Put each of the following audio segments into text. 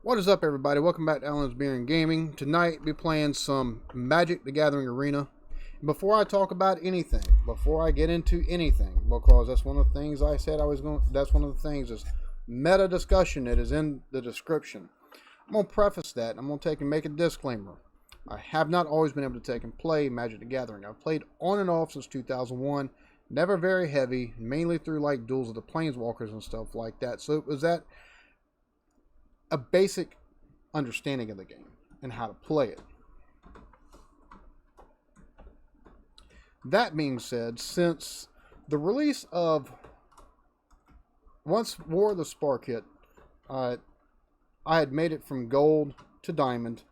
What is up, everybody? Welcome back to Alan's Beer and Gaming. Tonight, we'll be playing some Magic: The Gathering Arena. Before I talk about anything, before I get into anything, because that's one of the things I said I was going. That's one of the things is meta discussion that is in the description. I'm gonna preface that. I'm gonna take and make a disclaimer. I have not always been able to take and play Magic: The Gathering. I've played on and off since 2001. Never very heavy, mainly through like Duels of the Planeswalkers and stuff like that. So it was that a basic understanding of the game and how to play it. That being said, since the release of once War of the Spark hit, I had made it from gold to diamond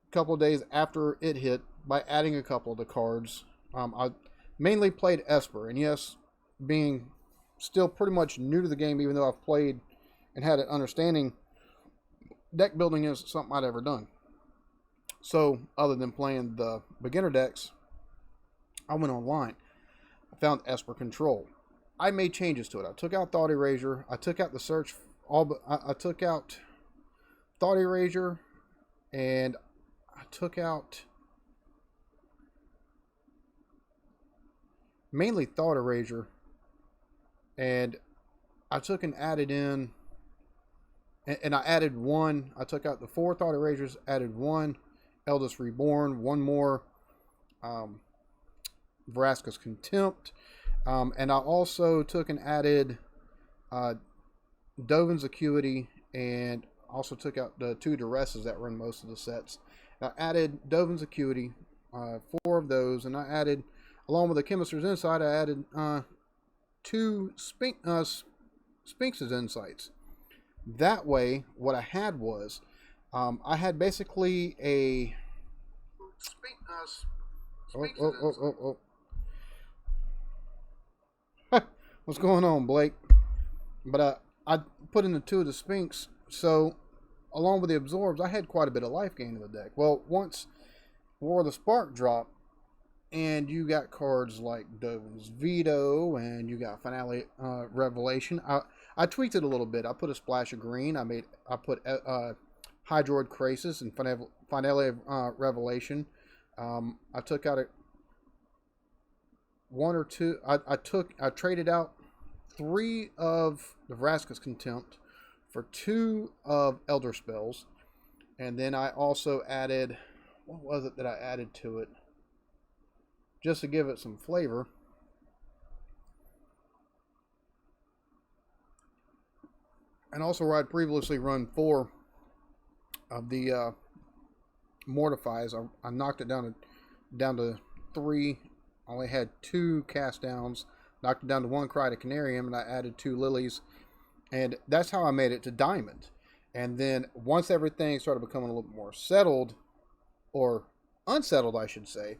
a couple of days after it hit by adding a couple of the cards. I mainly played Esper, and yes, being still pretty much new to the game, even though I've played and had an understanding, deck building isn't something I'd ever done. So, other than playing the beginner decks, I went online. I found Esper Control. I made changes to it. I took out Thought Erasure. I took out the search. I took out Thought Erasure, and I took out mainly Thought Erasure, and I took and added in. And I added one. I took out the 4 Thought Erasures, added one Eldest Reborn, one more Vraska's Contempt, and I also took and added Dovin's Acuity, and also took out the 2 Duresses that were in most of the sets. I added Dovin's Acuity, 4 of those, and I added, along with the Chemist's Insight, I added 2 Sphinx's Insights. That way, what I had was, I had basically a. What's going on, Blake? But I put in the 2 of the Sphinx, so along with the Absorbs, I had quite a bit of life gain in the deck. Well, once War of the Spark dropped, and you got cards like Dovin's Veto, and you got Finale Revelation. I tweaked it a little bit. I put a splash of green. I put Hydroid Krasis and Finale Revelation. I took out one or two. I traded out 3 of the Vraska's Contempt for 2 of Elder Spells, and then I also added, what was it that I added to it? Just to give it some flavor. And also, where I'd previously run 4 of the Mortifies, I knocked it down to 3. I only had 2 cast downs. Knocked it down to 1 Cry to Canarium, and I added 2 Lilies. And that's how I made it to Diamond. And then once everything started becoming a little bit more settled, or unsettled, I should say,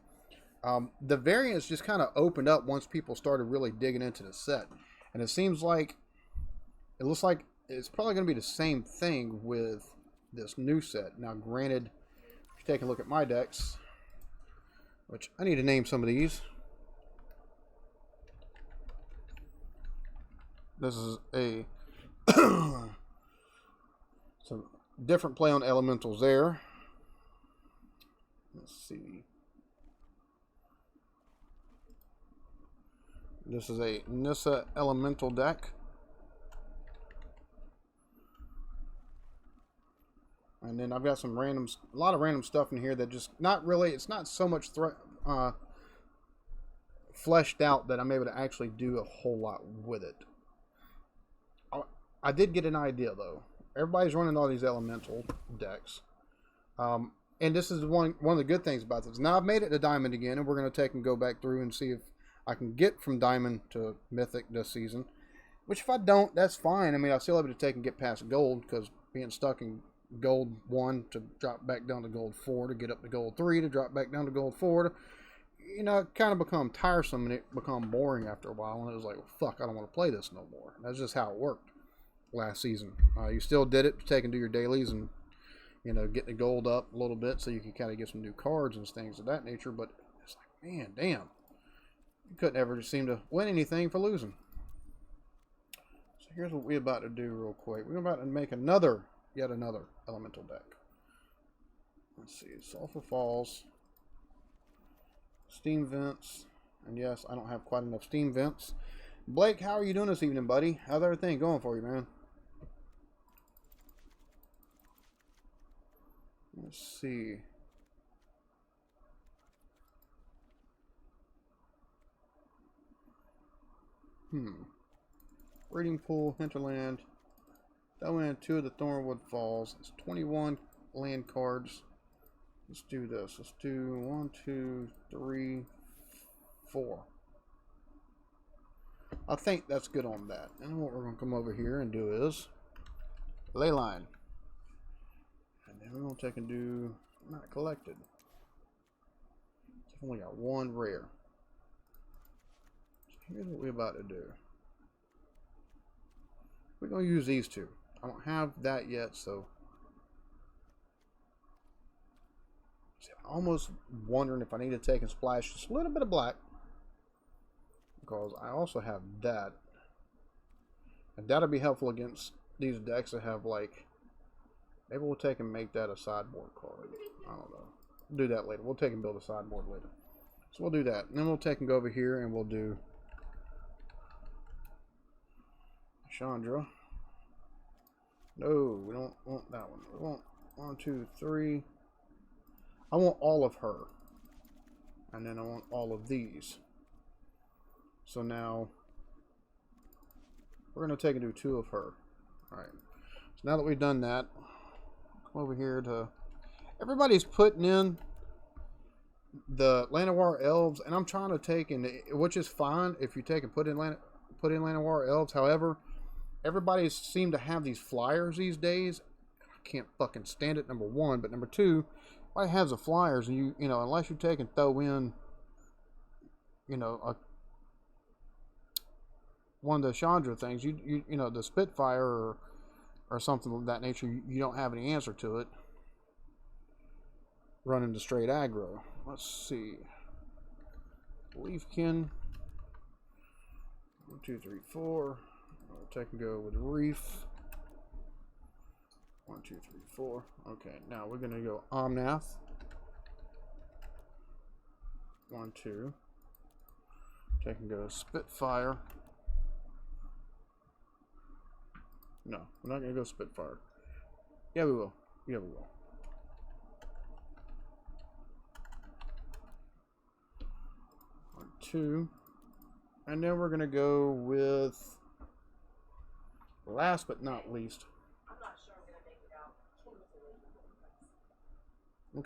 the variants just kind of opened up once people started really digging into the set. And it looks like it's probably going to be the same thing with this new set. Now, granted, if you take a look at my decks, which I need to name some of these. This is a some different play on elementals there. Let's see. This is a Nissa Elemental deck. And then I've got a lot of random stuff in here that just not really, it's not so much fleshed out that I'm able to actually do a whole lot with it. I did get an idea though. Everybody's running all these elemental decks. And this is one of the good things about this. Now I've made it to Diamond again, and we're going to take and go back through and see if I can get from Diamond to Mythic this season. Which if I don't, that's fine. I mean, I'll still able to take and get past Gold, because being stuck in Gold 1 to drop back down to Gold 4 to get up to Gold 3 to drop back down to Gold 4 to, it kind of become tiresome and it become boring after a while. And it was like, well, fuck, I don't want to play this no more. That's just how it worked last season. You still did it to take and do your dailies and, get the gold up a little bit so you can kind of get some new cards and things of that nature. But it's like, man, damn. You couldn't ever just seem to win anything for losing. So here's what we're about to do real quick. We're about to make another yet another elemental deck. Let's see, Sulphur Falls, Steam Vents, and yes, I don't have quite enough Steam Vents. Blake, how are you doing this evening, buddy? How's everything going for you, man? Let's see. Reading Pool, Hinterland. That went 2 of the Thornwood Falls. It's 21 land cards. Let's do this. Let's do 1, 2, 3, 4. I think that's good on that. And what we're going to come over here and do is Leyline. And then we're going to take and do not collected. It's only got 1 rare. So here's what we're about to do. We're going to use these 2. I don't have that yet, so I'm almost wondering if I need to take and splash just a little bit of black, because I also have that, and that'll be helpful against these decks that have, like, maybe we'll take and make that a sideboard card. I don't know. We'll do that later. We'll take and build a sideboard later. So we'll do that, and then we'll take and go over here and we'll do Chandra. No, we don't want that one. We want 1, 2, 3. I want all of her. And then I want all of these. So now we're going to take and do 2 of her. Alright. So now that we've done that, come over here to... Everybody's putting in the Llanowar Elves, and I'm trying to take and... Which is fine if you take and put in Llanowar Elves. However, everybody seems to have these flyers these days. I can't fucking stand it, number 1. But number 2, everybody has the flyers, and you know, unless you take and throw in, you know, one of the Chandra things, you know, the Spitfire or something of that nature, you don't have any answer to it. Running to straight aggro. Let's see. Leafkin. 1, 2, 3, 4. I'll take and go with Reef. 1, 2, 3, 4. Okay, now we're going to go Omnath. 1, 2. Take and go Spitfire. No, we're not going to go Spitfire. Yeah, we will. Yeah, we will. 1, 2. And then we're going to go with, last but not least. I'm not sure I'm going to make it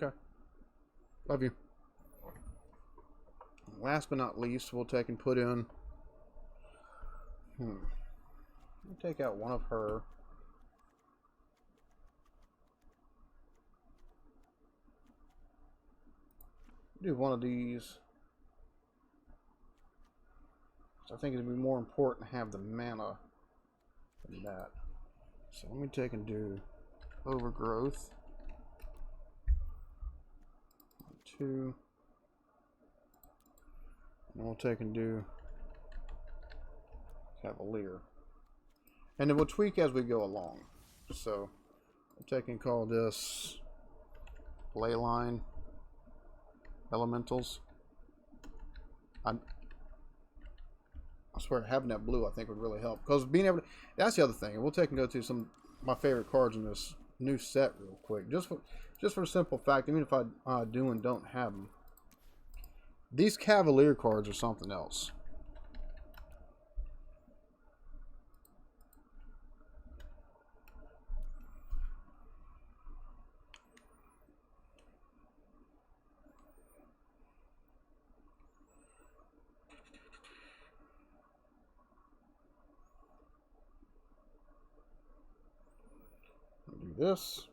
out. Okay. Love you. Last but not least, we'll take and put in... We'll take out one of her. Do one of these. So I think it'd be more important to have the mana than that. So let me take and do Overgrowth. 1, 2. And we'll take and do Cavalier. And then we'll tweak as we go along. So we'll take and call this Leyline Elementals. I swear having that blue I think would really help. Because being able to, that's the other thing. We'll take and go to some of my favorite cards in this new set real quick. Just for the simple fact, even if I do and don't have them, these Cavalier cards are something else. Do this.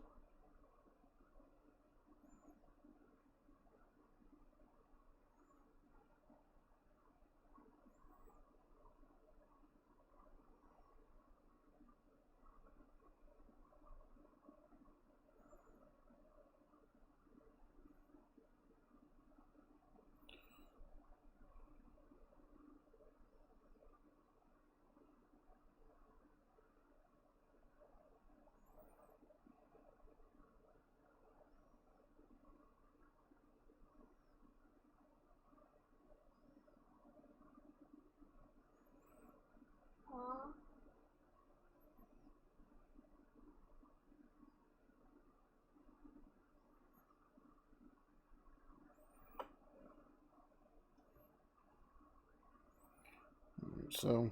So,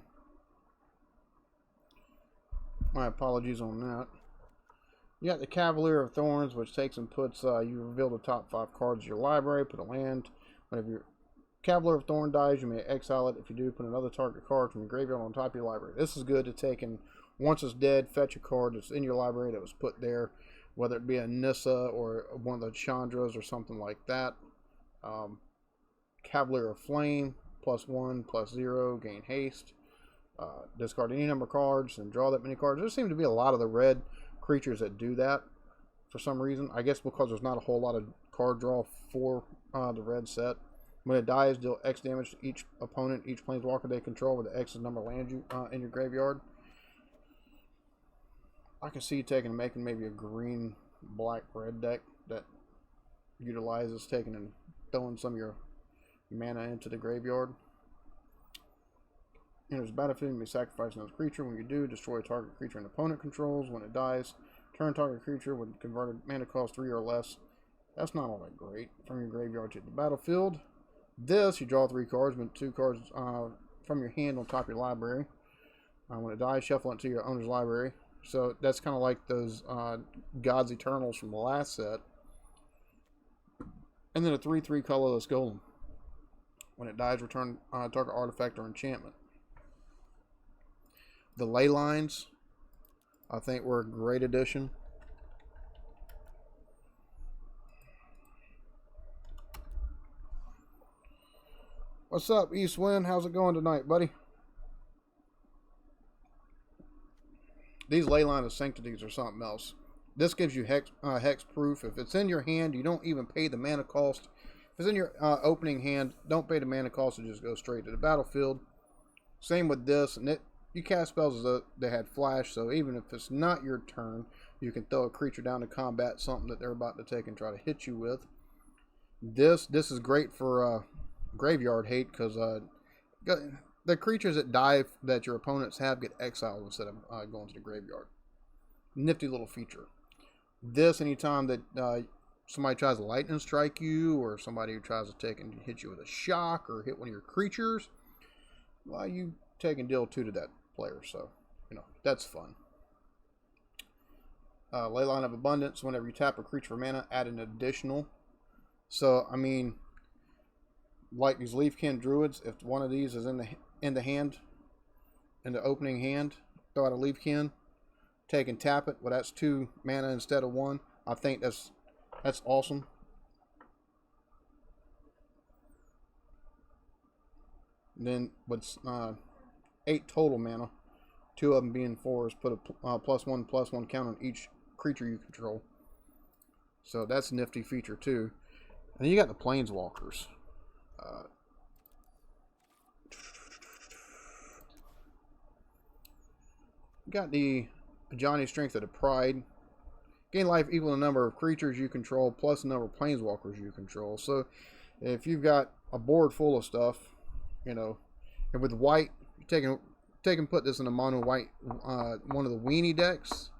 my apologies on that. You got the Cavalier of Thorns, which takes and puts, you reveal the top 5 cards of your library, put a land. Whenever your Cavalier of Thorn dies, you may exile it. If you do, put another target card from your graveyard on top of your library. This is good to take and, once it's dead, fetch a card that's in your library that was put there, whether it be a Nissa or one of the Chandras or something like that. Cavalier of Flame, +1/+0, gain haste. Discard any number of cards and draw that many cards. There seem to be a lot of the red creatures that do that for some reason. I guess because there's not a whole lot of card draw for the red set. When it dies, deal X damage to each opponent, each planeswalker they control, with the X is number of lands you in your graveyard. I can see you taking and making maybe a green, black, red deck that utilizes taking and throwing some of your mana into the graveyard. Enters the battlefield, you may sacrifice another creature. When you do, destroy a target creature an opponent controls. When it dies, turn target creature with converted mana cost 3 or less. That's not all that great. From your graveyard to the battlefield. This, you draw 3 cards, but 2 cards from your hand on top of your library. When it dies, shuffle it to your owner's library. So that's kind of like those Gods Eternals from the last set. And then a 3/3 colorless golem. When it dies, return target artifact or enchantment. The ley lines, I think, were a great addition. What's up, East Wind? How's it going tonight, buddy? These Leyline of Sanctities are something else. This gives you hex proof. If it's in your hand, you don't even pay the mana cost. If it's in your opening hand, don't pay the mana cost. It just goes straight to the battlefield. Same with this, and you cast spells that had flash, so even if it's not your turn, you can throw a creature down to combat something that they're about to take and try to hit you with. This is great for graveyard hate, because the creatures that die that your opponents have get exiled instead of going to the graveyard. Nifty little feature. This, anytime that somebody tries to lightning strike you, or somebody who tries to take and hit you with a shock, or hit one of your creatures, well, you take and deal 2 to that player, so that's fun. Leyline of Abundance. Whenever you tap a creature for mana, add an additional. So I mean, like these Leafkin Druids, if one of these is in the hand, in the opening hand, throw out a Leafkin, take and tap it. Well, that's 2 mana instead of 1. I think that's awesome. And then with 8 total mana, 2 of them being 4s, put a +1/+1 counter on each creature you control. So that's a nifty feature too. And then you got the Planeswalkers. You got the Ajani Strength of the Pride. Gain life equal to the number of creatures you control plus the number of Planeswalkers you control. So if you've got a board full of stuff, and with white, take and put this in a mono white, one of the weenie decks.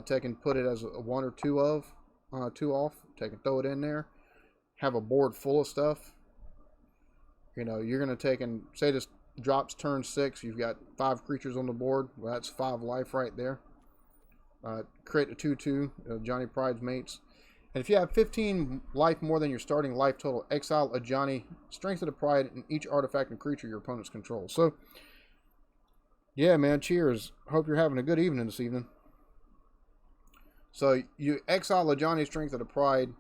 Take and put it as a 1 or 2 of, 2 off. Take and throw it in there. Have a board full of stuff. You're going to take and, say this drops turn 6. You've got 5 creatures on the board. Well, that's 5 life right there. Create a 2/2, Johnny Pride's mates. And if you have 15 life more than your starting life total, exile a Johnny Strength of the Pride in each artifact and creature your opponents control. So, yeah, man, cheers. Hope you're having a good evening this evening. So, you exile a Johnny Strength of the Pride,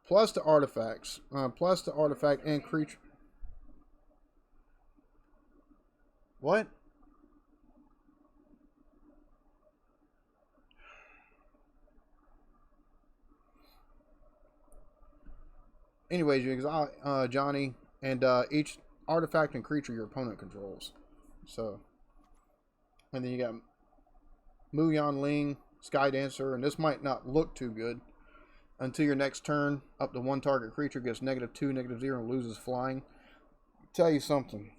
plus the artifacts, plus the artifact and creature. What? Anyways, you exile Johnny and each artifact and creature your opponent controls. So, and then you got Muyan Ling, Sky Dancer, and this might not look too good until your next turn. Up to 1 target creature gets -2, -0, and loses flying. I'll tell you something.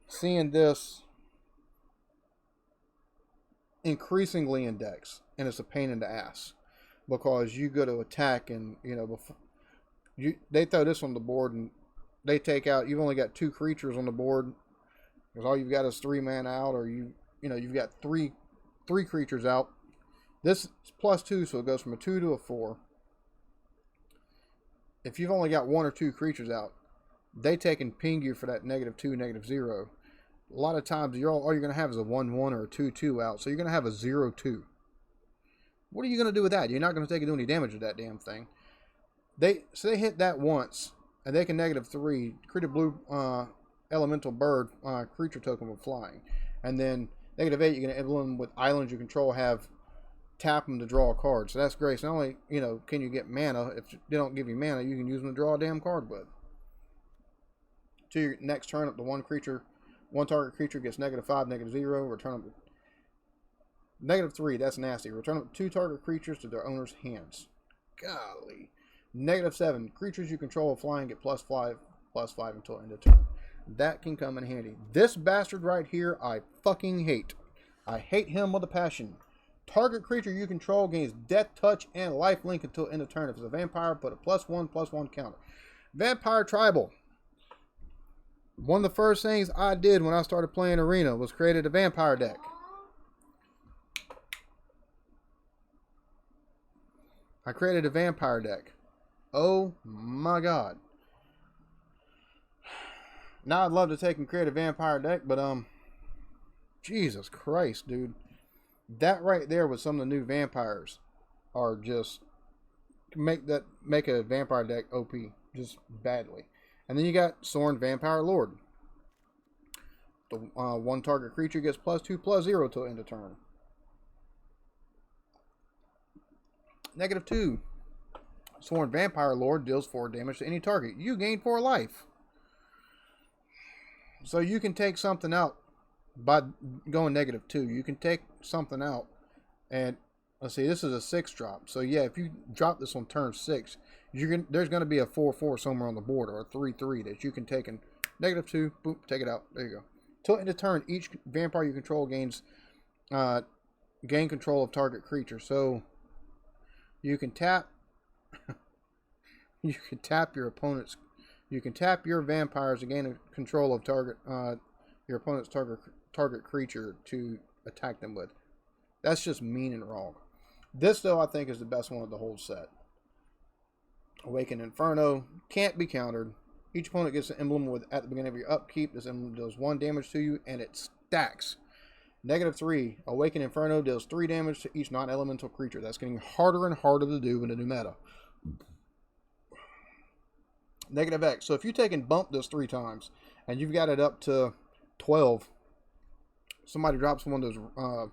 Seeing this increasingly in decks, and it's a pain in the ass, because you go to attack and before they throw this on the board and they take out. You've only got 2 creatures on the board, Because all you've got is 3 mana out, or you've got three creatures out. This is +2, so it goes from a 2 to a 4. If you've only got 1 or 2 creatures out, they take and ping you for that -2, -0. A lot of times, all you're going to have is a 1/1 or a 2/2 out, so you're going to have a 0/2. What are you going to do with that? You're not going to take and do any damage with that damn thing. They hit that once, and they can -3, create a blue elemental bird creature token with flying. And then -8, you're going to emblem with islands you control, tap them to draw a card. So that's great. So not only, can you get mana, if they don't give you mana, you can use them to draw a damn card with. To your next turn, up to one target creature gets -5, -0, return up to -3, that's nasty. Return up 2 target creatures to their owner's hands. Golly. -7, creatures you control flying get +5 until end of turn. That can come in handy. This bastard right here, I fucking hate. I hate him with a passion. Target creature you control gains death touch and lifelink until end of turn. If it's a vampire, put a +1/+1 counter. Vampire Tribal. One of the first things I did when I started playing Arena was created a vampire deck. I created a vampire deck. Oh my god. Now I'd love to take and create a vampire deck, but Jesus Christ, dude. That right there with some of the new vampires are just make a vampire deck OP just badly. And then you got Sorin Vampire Lord. The 1 target creature gets +2/+0 till end of turn. -2. Sorin Vampire Lord deals 4 damage to any target. You gain 4 life. So you can take something out by going -2. You can take something out, and let's see, this is a 6 drop. So yeah, if you drop this on turn 6, there's going to be a 4/4 somewhere on the board, or a 3/3 that you can take and -2, boop, take it out. There you go. Till end of turn, each vampire you control gain control of target creature. So you can tap your opponent's. You can tap your vampires to gain control of your opponent's target creature to attack them with. That's just mean and wrong. This, though, I think is the best one of the whole set. Awakened Inferno can't be countered. Each opponent gets an emblem at the beginning of your upkeep. This emblem deals 1 damage to you, and it stacks. -3. Awakened Inferno deals 3 damage to each non-elemental creature. That's getting harder and harder to do in the new meta. -X. So if you take and bump this 3 times, and you've got it up to 12, somebody drops one of those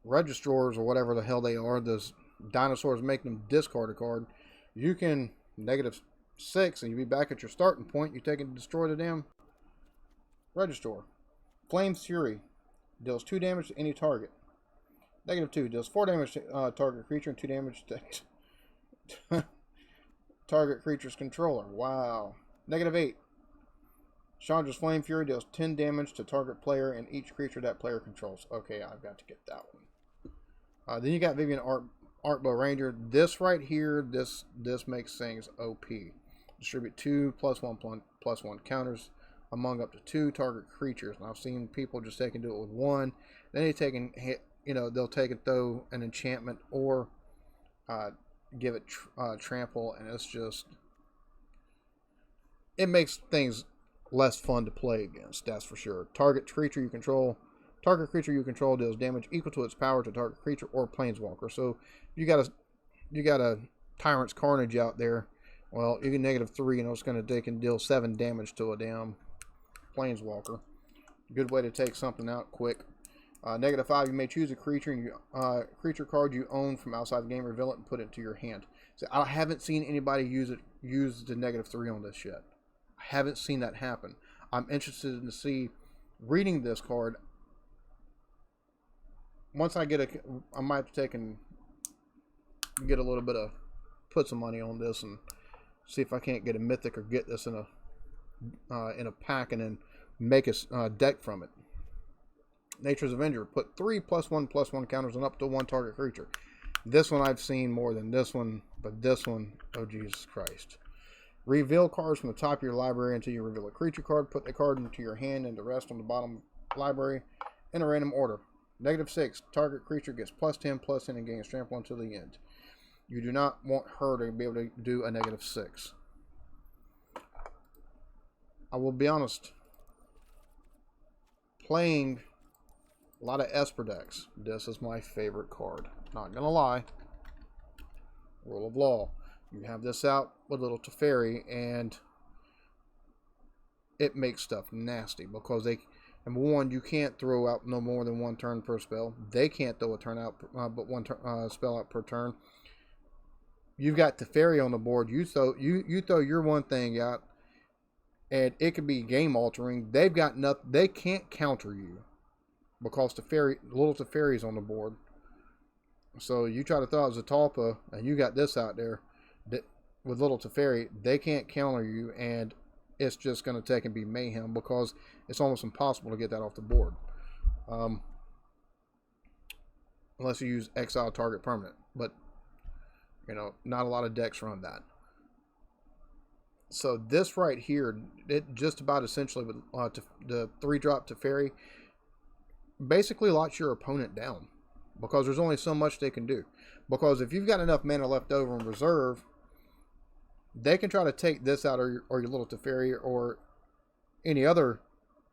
registrars or whatever the hell they are, those dinosaurs making them discard a card, you can -6 and you'll be back at your starting point. You take and destroy the damn registrar. Flame's Fury deals 2 damage to any target. -2 deals 4 damage to target creature and 2 damage to target creature's controller. Wow. -8. Chandra's Flame Fury deals 10 damage to target player and each creature that player controls. Okay, I've got to get that one. Then you got Vivian Artbow Ranger. This right here, this makes things OP. Distribute 2 +1/+1 counters among up to 2 target creatures. And I've seen people just take and do it with 1. Then they take and hit, they'll take and throw an enchantment or give it trample, and it's just, it makes things less fun to play against, that's for sure. Target creature you control deals damage equal to its power to target creature or planeswalker. So you got a Tyrant's Carnage out there. Well, you can -3, and it's going to take and deal 7 damage to a damn planeswalker. Good way to take something out quick. -5, you may choose a creature creature card you own from outside the game, reveal it, and put it into your hand. So I haven't seen anybody use the -3 on this yet. I haven't seen that happen. I'm interested to see reading this card. Once I I might have to take and get a little bit of, put some money on this and see if I can't get a mythic or get this in a pack and then make a deck from it. Nature's Avenger, put 3 +1/+1 counters on up to 1 target creature. This one I've seen more than this one, but this one, oh Jesus Christ. Reveal cards from the top of your library until you reveal a creature card. Put the card into your hand and the rest on the bottom library in a random order. -6. Target creature gets +10/+10 and gains trample until the end. You do not want her to be able to do a -6. I will be honest. Playing a lot of Esper decks, this is my favorite card. Not gonna lie. Rule of Law. You have this out with Little Teferi, and it makes stuff nasty because they, number one, you can't throw out no more than one turn per spell. They can't throw a turn out, but one spell out per turn. You've got Teferi on the board. You throw your one thing out, and it could be game altering. They've got nothing. They can't counter you because Little Teferi's on the board. So you try to throw out Zatalpa, and you got this out there with Little Teferi. They can't counter you, and it's just going to take and be mayhem because it's almost impossible to get that off the board. Unless you use exile target permanent. But, you know, not a lot of decks run that. So this right here, it just about essentially with the 3-drop Teferi basically locks your opponent down because there's only so much they can do. Because if you've got enough mana left over in reserve, they can try to take this out or your Little Teferi or any other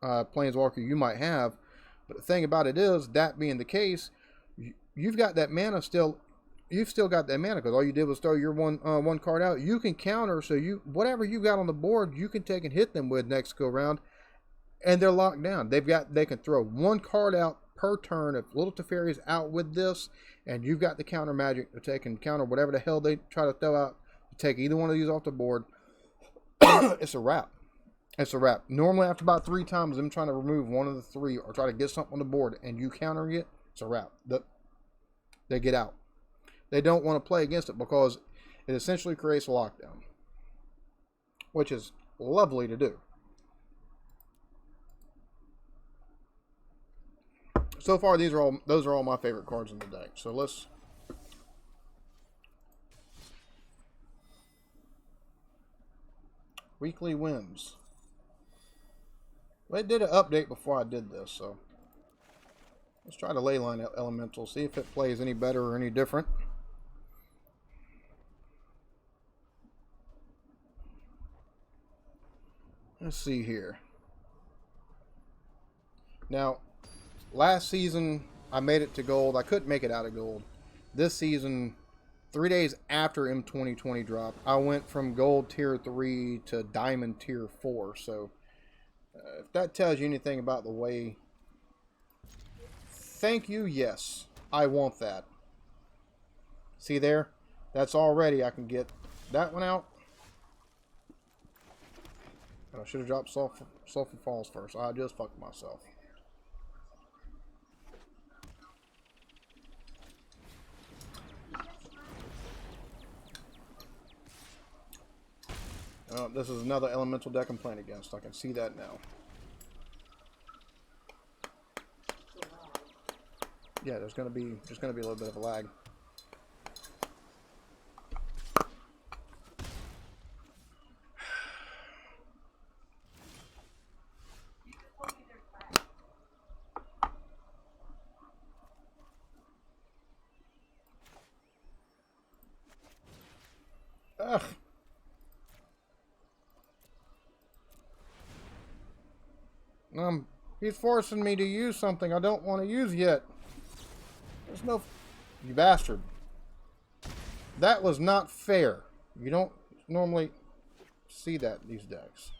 Planeswalker you might have. But the thing about it is, that being the case, you've got that mana still. You've still got that mana because all you did was throw your one card out. You can counter, so whatever you got on the board, you can take and hit them with next go round, and they're locked down. They can throw one card out per turn if Little Teferi is out with this, and you've got the counter magic to take and counter whatever the hell they try to throw out to take either one of these off the board. It's a wrap. It's a wrap. Normally, after about 3 times, them trying to remove one of the 3 or try to get something on the board, and you countering it, it's a wrap. They get out. They don't want to play against it because it essentially creates a lockdown, which is lovely to do. So far, those are all my favorite cards in the deck. So let's weekly wins. Well, they did an update before I did this, so let's try the Leyline Elemental, see if it plays any better or any different. Let's see here. Now, last season, I made it to gold. I couldn't make it out of gold. This season, 3 days after M2020 dropped, I went from gold tier 3 to diamond tier 4. So, if that tells you anything about the way... Thank you, yes. I want that. See there? That's already, I can get that one out. I should have dropped Sulphur Falls first. I just fucked myself. This is another elemental deck I'm playing against. I can see that now. Yeah, there's gonna be a little bit of a lag. Ugh. He's forcing me to use something I don't want to use yet. There's no... You bastard. That was not fair. You don't normally see that in these decks.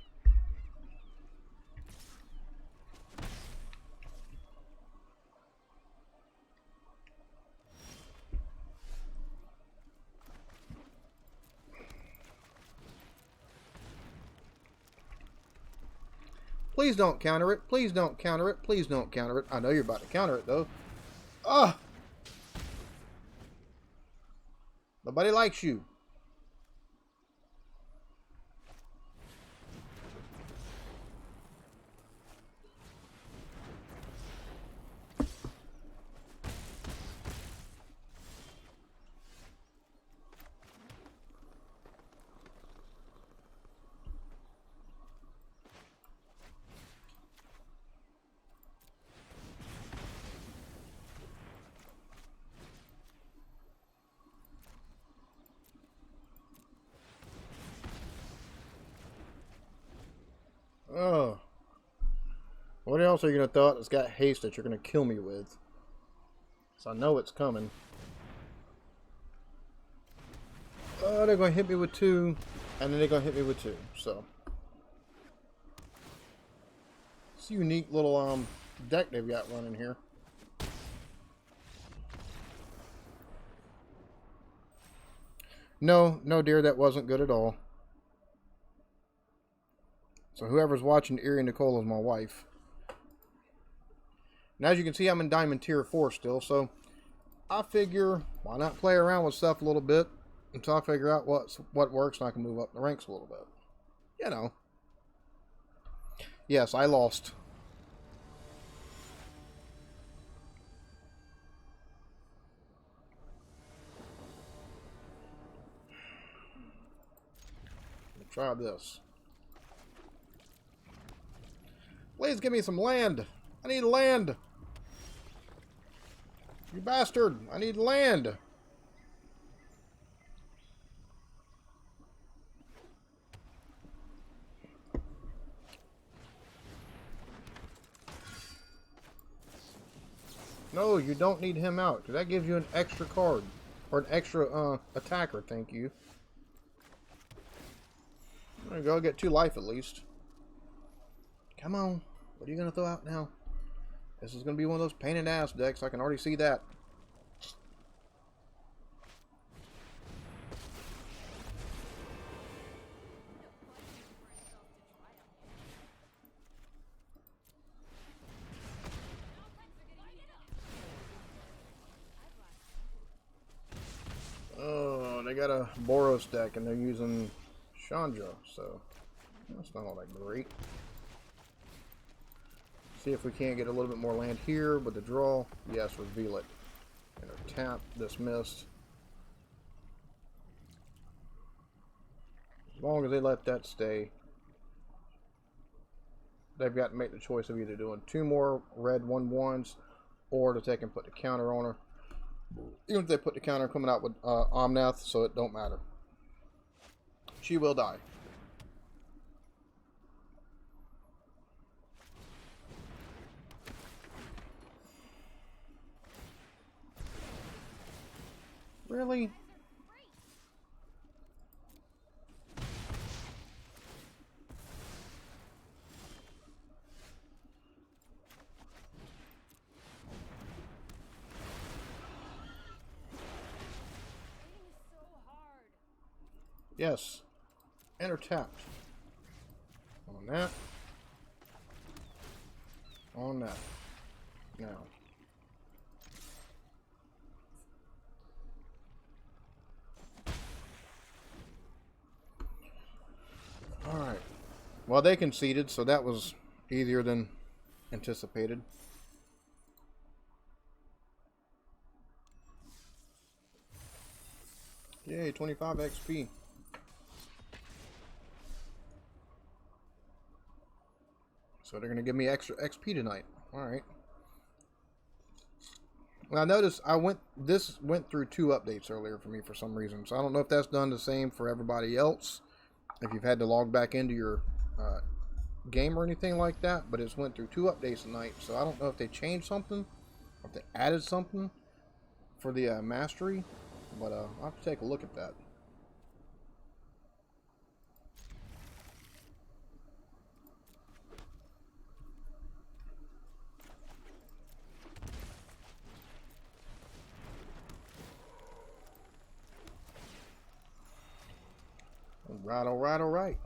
Please don't counter it. Please don't counter it. Please don't counter it. I know you're about to counter it, though. Ugh! Nobody likes you. Oh. What else are you going to throw out that's got haste that you're going to kill me with? So I know it's coming. Oh, they're going to hit me with 2. And then they're going to hit me with 2. So. It's a unique little deck they've got running here. No, dear, that wasn't good at all. So whoever's watching Erie Nicole is my wife. And as you can see, I'm in Diamond Tier 4 still, so I figure, why not play around with stuff a little bit until I figure out what works and I can move up the ranks a little bit. You know. Yes, I lost. Try this. Please give me some land. I need land. You bastard. I need land. No, you don't need him out, because that gives you an extra card. Or an extra attacker, thank you. There you go, get 2 life at least. Come on. What are you going to throw out now? This is going to be one of those pain in the ass decks. I can already see that. Oh, they got a Boros deck and they're using Chandra, so that's not all that great. See if we can't get a little bit more land here with the draw. Yes, reveal it. And tap, dismissed. As long as they let that stay, they've got to make the choice of either doing 2 more red 1/1s or to take and put the counter on her. Even if they put the counter coming out with Omnath, so it don't matter. She will die. Really? Yes. Enter tapped. On that. On that. Now. Alright. Well, they conceded, so that was easier than anticipated. Yay, 25 XP. So they're going to give me extra XP tonight. Alright. Well, I noticed this went through 2 updates earlier for me for some reason. So I don't know if that's done the same for everybody else. If you've had to log back into your game or anything like that. But it's went through 2 updates tonight. So I don't know if they changed something. Or if they added something for the mastery. But I'll have to take a look at that. Alright, alright, alright.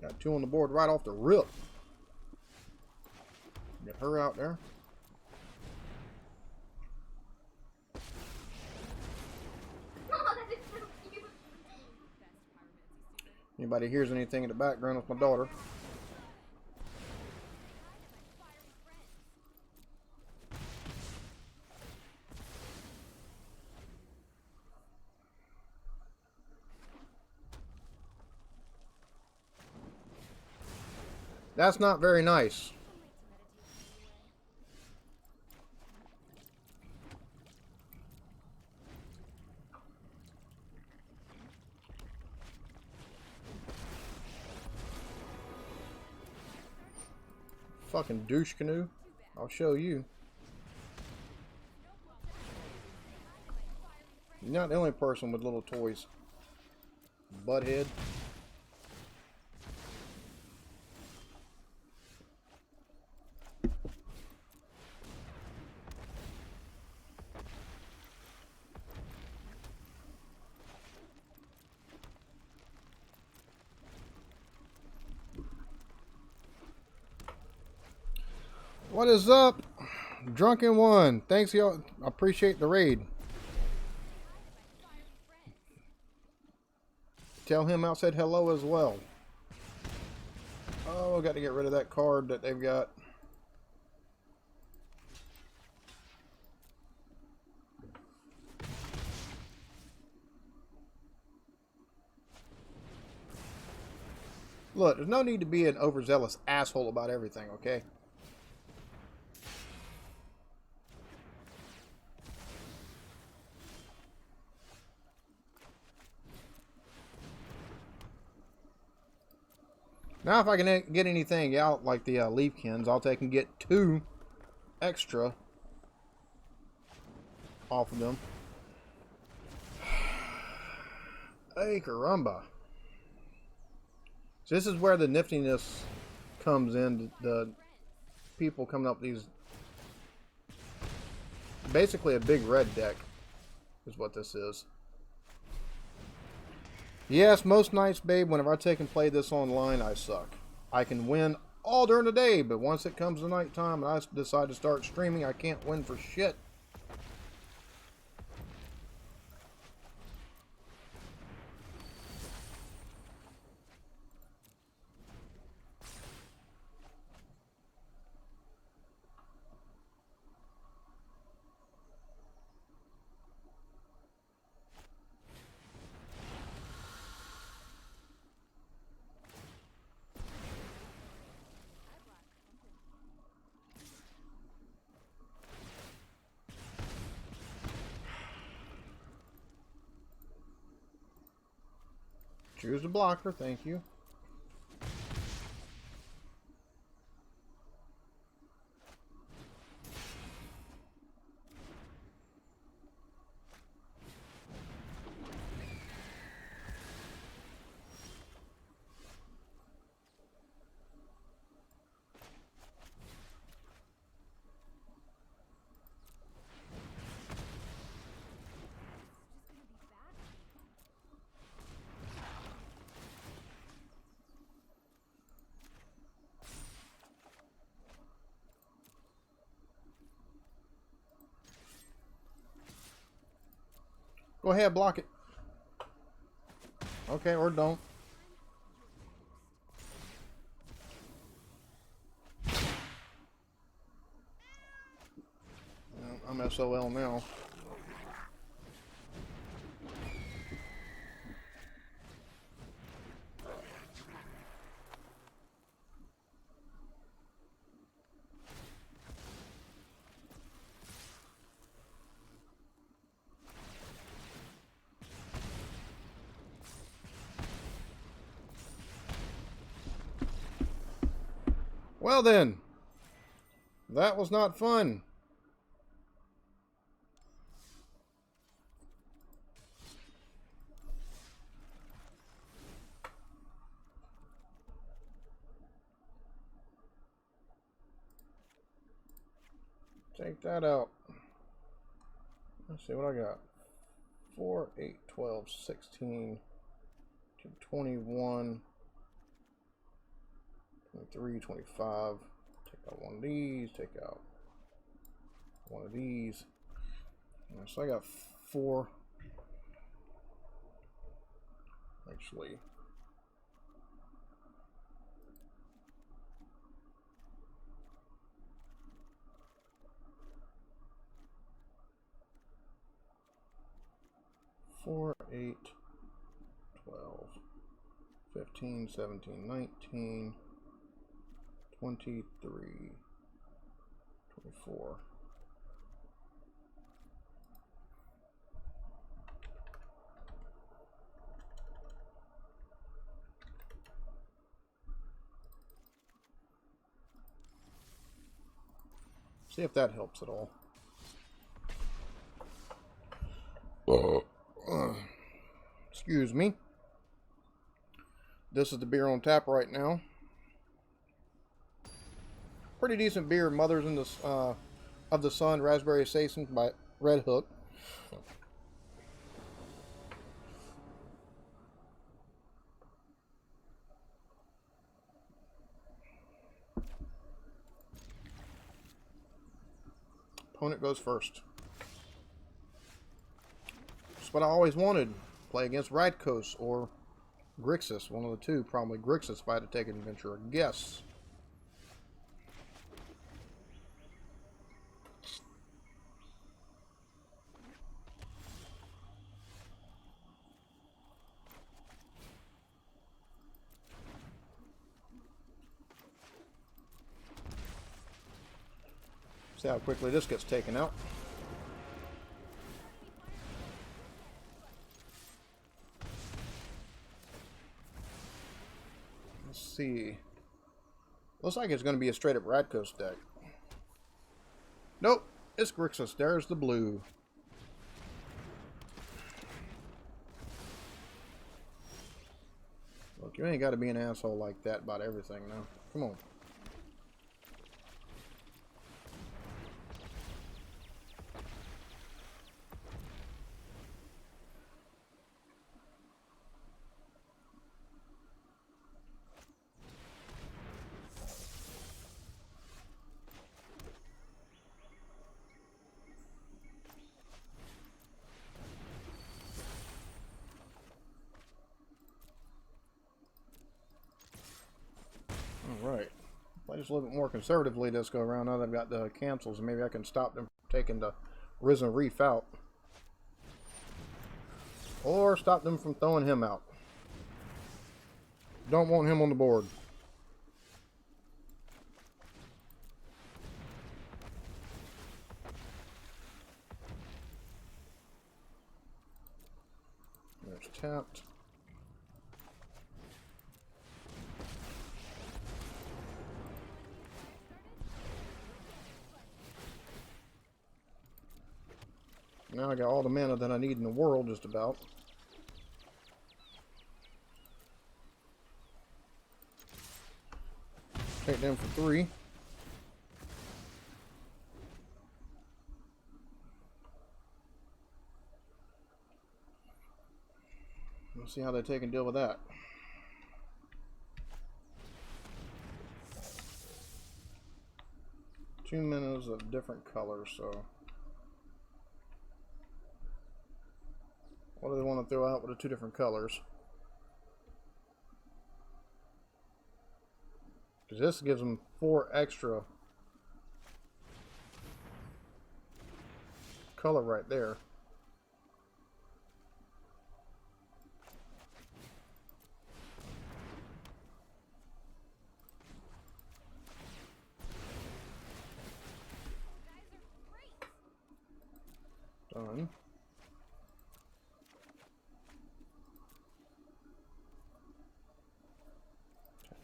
Got 2 on the board right off the rip. Get her out there. Anybody hears anything in the background with my daughter? That's not very nice. fucking douche canoe. I'll show you. You're not the only person with little toys. Butthead. What is up? Drunken One. Thanks, y'all. I appreciate the raid. Tell him I said hello as well. Oh, I got to get rid of that card that they've got. Look, there's no need to be an overzealous asshole about everything, okay? Now if I can get anything out like the Leafkins, I'll take and get 2 extra off of them. Hey, caramba. So this is where the niftiness comes in. The people coming up with these... Basically a big red deck is what this is. Yes, most nights, babe, whenever I take and play this online, I suck. I can win all during the day, but once it comes to nighttime and I decide to start streaming, I can't win for shit. Choose the blocker, thank you. Go ahead, block it. Okay, or don't. I'm SOL now. Well then, that was not fun. Take that out. Let's see what I got. 4, 8, 12, 16, 21, 23, 25. Take out one of these. Take out one of these. So I got 4. Actually. Four, 8, 12, 15, 17, 19, 23, 24. See if that helps at all. Excuse me. This is the beer on tap right now. Pretty decent beer. Mothers in the of the Sun Raspberry Assassin by Red Hook. Opponent goes first. That's what I always wanted. Play against Radkos or Grixis. One of the two. Probably Grixis if I had to take an adventure. A guess. See how quickly this gets taken out. Let's see. Looks like it's going to be a straight up Radkos deck. Nope, it's Grixis. There's the blue. Look, you ain't got to be an asshole like that about everything now. Come on. Alright. Play just a little bit more conservatively this go around now that I've got the cancels, and maybe I can stop them from taking the Risen Reef out. Or stop them from throwing him out. Don't want him on the board. There's tapped. Now I got all the mana that I need in the world, just about. Take them for 3. Let's see how they take and deal with that. Two minas of different colors, so... What do they want to throw out with the 2 different colors? Because this gives them 4 extra color right there. Done.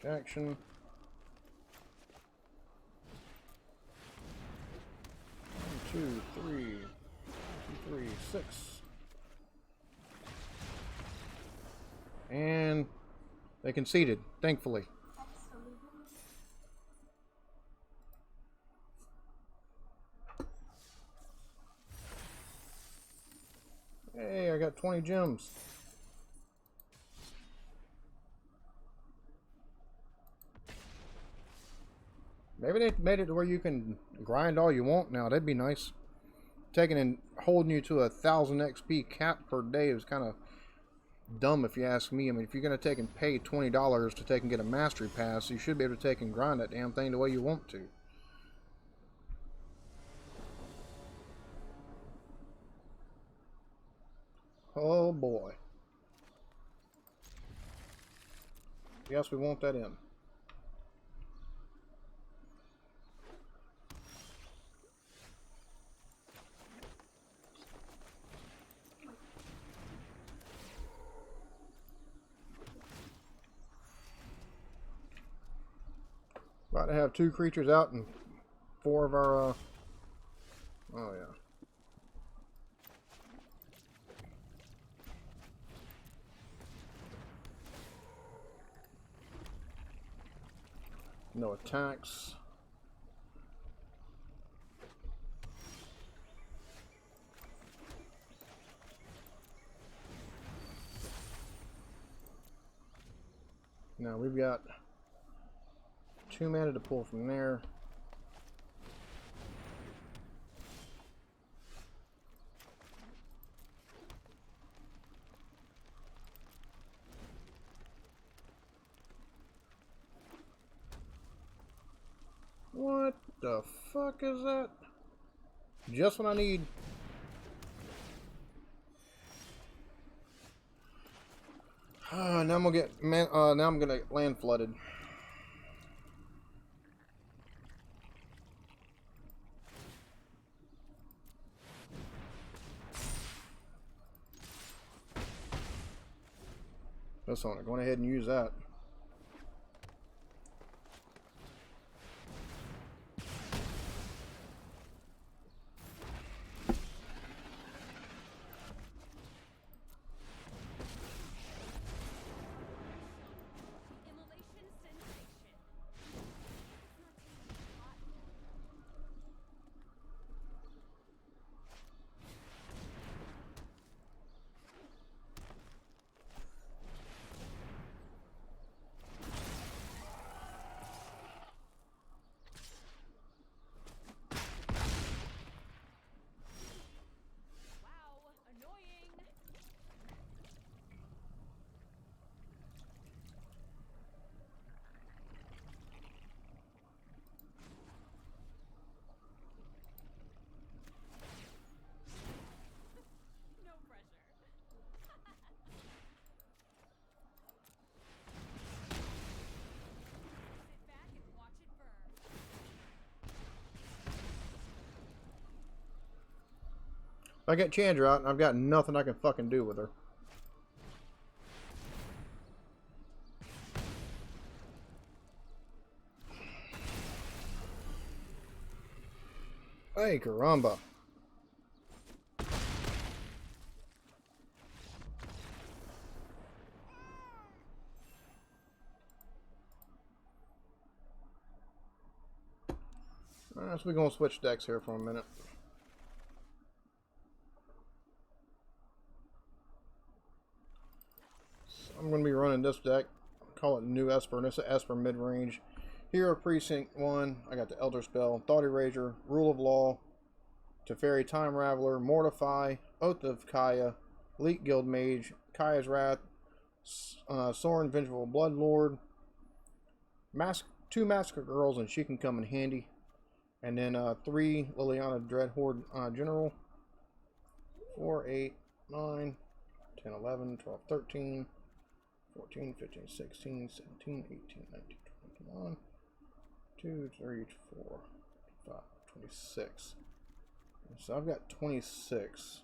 Action. 1, 2, 3, 2, 3, 6. And they conceded, thankfully. Hey, I got 20 gems. Maybe they made it to where you can grind all you want now. That'd be nice. Taking and holding you to 1,000 XP cap per day is kind of dumb if you ask me. I mean, if you're going to take and pay $20 to take and get a mastery pass, you should be able to take and grind that damn thing the way you want to. Oh boy. Yes, we want that in. About to have 2 creatures out and 4 of our Oh, yeah. No attacks. Now we've got 2 mana to pull from there. What the fuck is that? Just when I need. Now I'm gonna get now I'm gonna get land flooded. That's on it. Going ahead and use that. I get Chandra out and I've got nothing I can fucking do with her. Hey, caramba. Alright, so we're gonna switch decks here for a minute. I'm going to be running this deck. Call it New Esper, and it's an Esper mid-range. Hero Precinct 1, I got the Elder Spell, Thought Erasure, Rule of Law, Teferi Time Raveler, Mortify, Oath of Kaya, Elite Guild Mage, Kaya's Wrath, Soren Vengeful Bloodlord, 2 Massacre Girls, and she can come in handy. And then 3 Liliana Dreadhorde General, 4, 8, 9, 10, 11, 12, 13, 14, 15, 16, 17, 18, 19, 20, 21, 2, 3, 4, 5, 26. So I've got 26.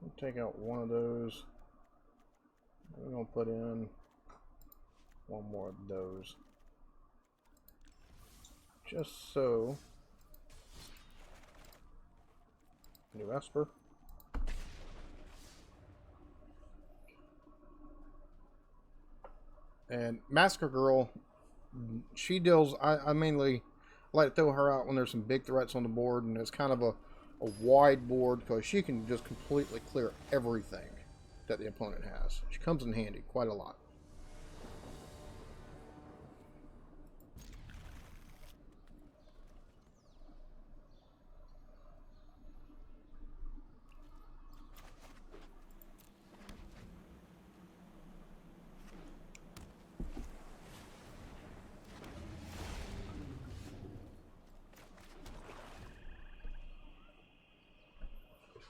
I'll take out one of those. We're going to put in one more of those. Just so. New Esper. And Massacre Girl, she deals, I mainly like to throw her out when there's some big threats on the board, and it's kind of a wide board because she can just completely clear everything that the opponent has. She comes in handy quite a lot.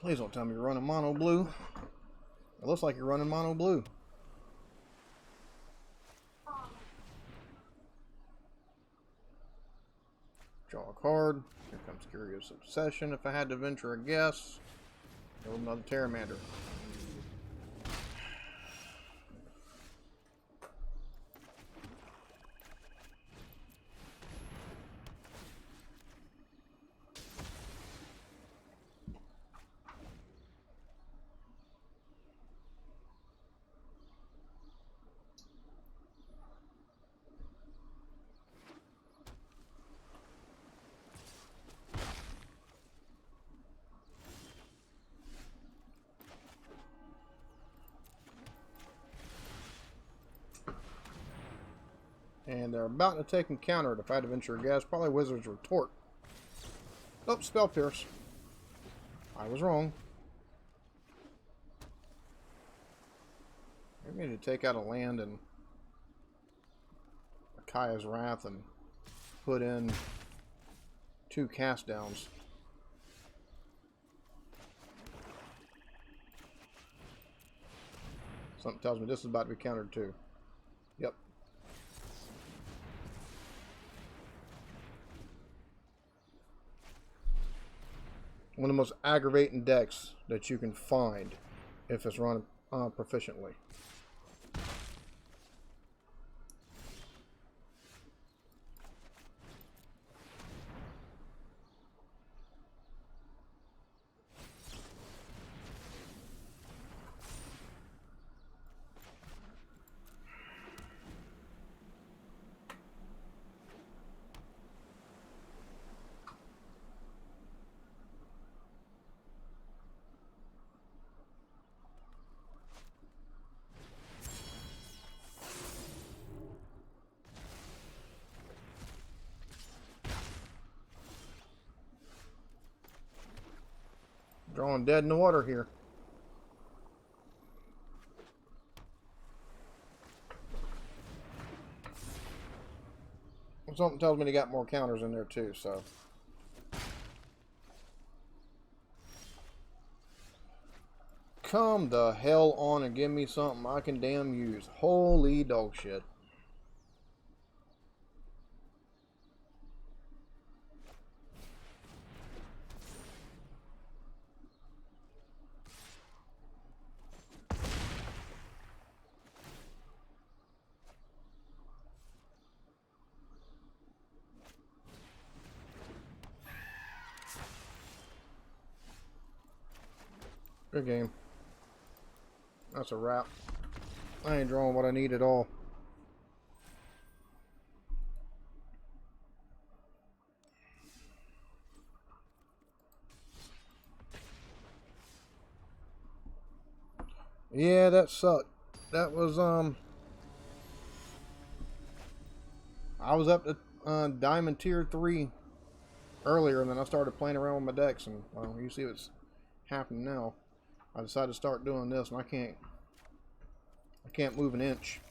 Please don't tell me you're running mono blue. It looks like you're running mono blue. Draw a card. Here comes Curious Obsession. If I had to venture a guess, another Terramander. And they're about to take and counter it if I had to venture a guess. Probably Wizard's Retort. Oh, Spell Pierce. I was wrong. I need to take out a land and Kaya's Wrath and put in 2 cast downs. Something tells me this is about to be countered too. Yep. One of the most aggravating decks that you can find if it's run proficiently. Drawing dead in the water here. Something tells me they got more counters in there too, so. Come the hell on and give me something I can damn use. Holy dog shit. Good game. That's a wrap. I ain't drawing what I need at all. Yeah, that sucked. That was, I was up to Diamond Tier 3 earlier, and then I started playing around with my decks, and, well, you see what's happening now. I decided to start doing this, and I can't move an inch.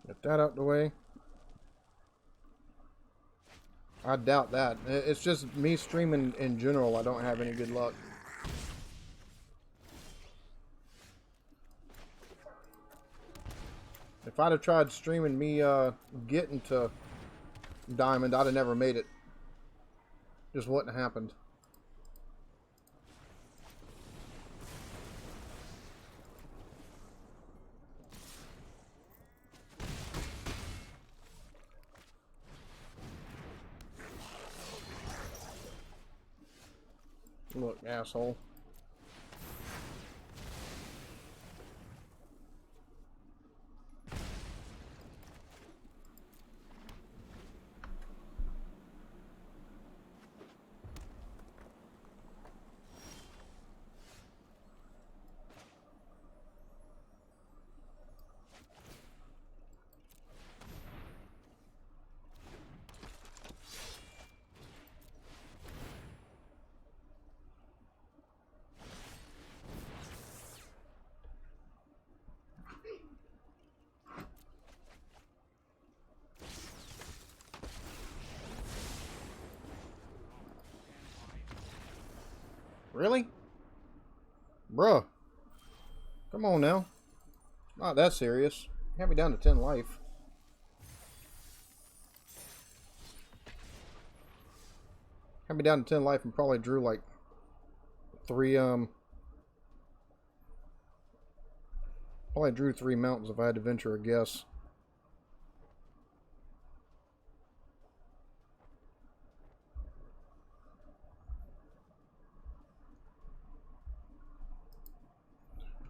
Get that out the way. I doubt that. It's just me streaming in general. I don't have any good luck. If I'd have tried streaming me getting to Diamond, I'd have never made it. Just wouldn't have happened. Look, asshole. Really? Bruh. Come on now. Not that serious. You have me down to 10 life. I'd be down to 10 life and probably drew like 3 probably drew 3 mountains if I had to venture a guess.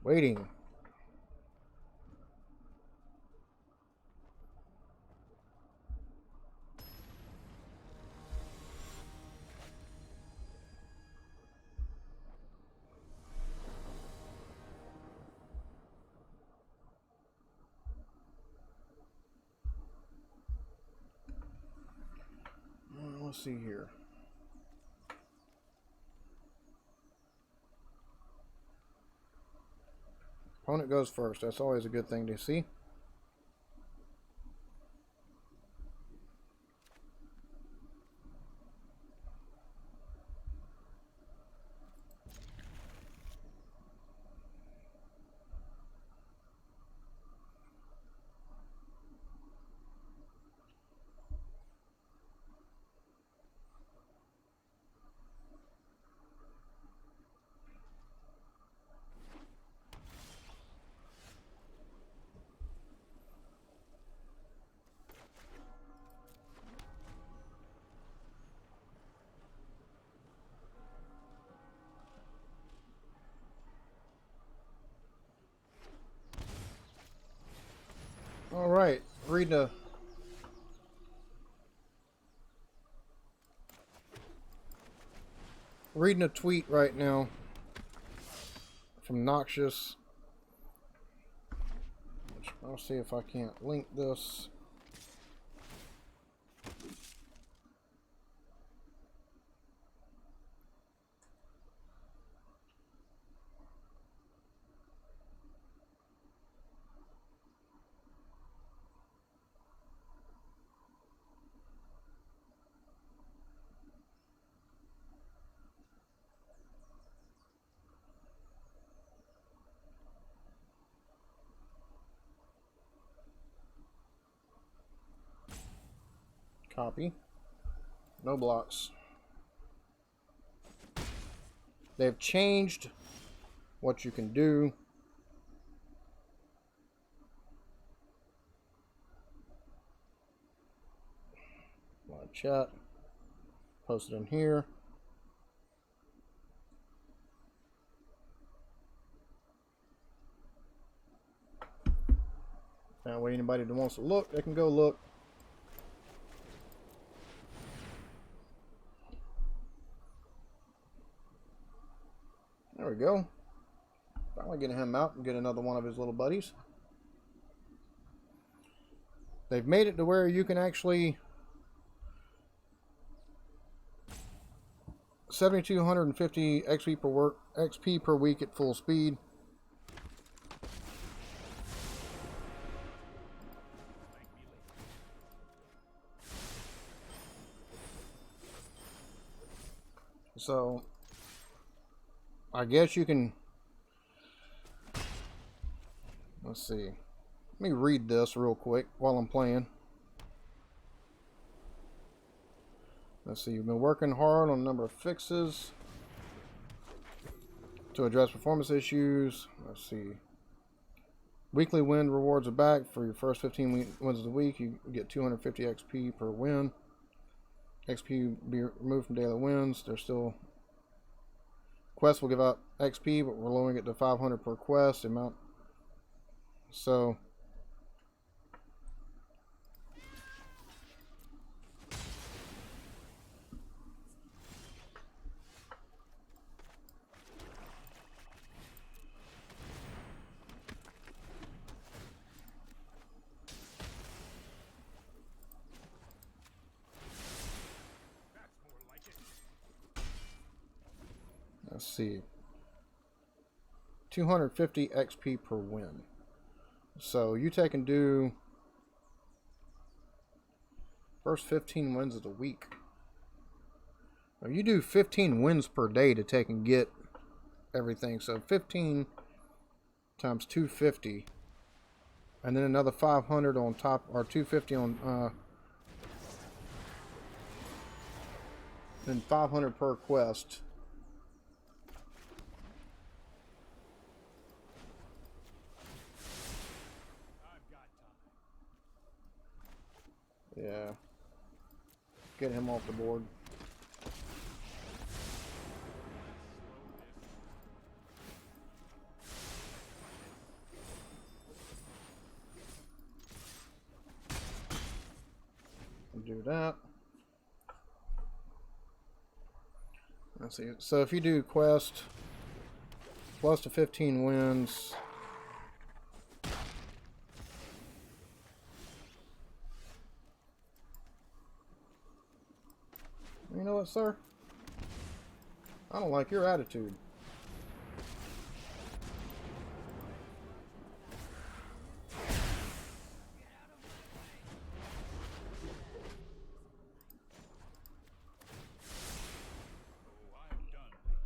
Waiting. Let's see here. Opponent goes first. That's always a good thing to see. All right, reading a tweet right now from Noxious. I'll see if I can't link this. Copy. No blocks. They've changed what you can do. Live chat. Post it in here. That way anybody that wants to look, they can go look. There we go. Finally getting him out and get another one of his little buddies. They've made it to where you can actually 7,250 XP per week at full speed. So I guess you can, let's see, let me read this real quick while I'm playing. Let's see, you've been working hard on a number of fixes to address performance issues. Let's see, weekly win rewards are back for your first 15 wins of the week. You get 250 XP per win. XP will be removed from daily wins. There's still quests will give out XP, but we're lowering it to 500 per quest amount. So let's see, 250 XP per win. So you take and do first 15 wins of the week. Now you do 15 wins per day to take and get everything. So 15 times 250, and then another 500 on top, or 250 on and 500 per quest. Yeah. Get him off the board. Do that. Let's see. So if you do quest plus to 15 wins, you know what, sir? I don't like your attitude.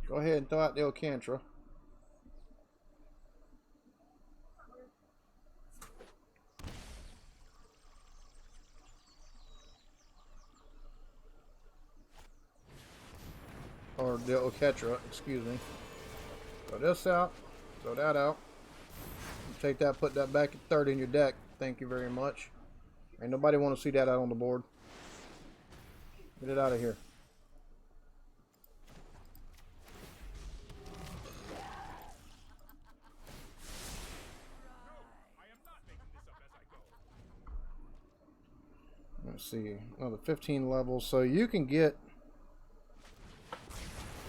Go ahead and throw out the Alcantara. Or the Alcantara, excuse me. Throw this out. Throw that out. Take that, put that back at 30 in your deck. Thank you very much. Ain't nobody want to see that out on the board. Get it out of here. Let's see. Oh, the 15 levels. So you can get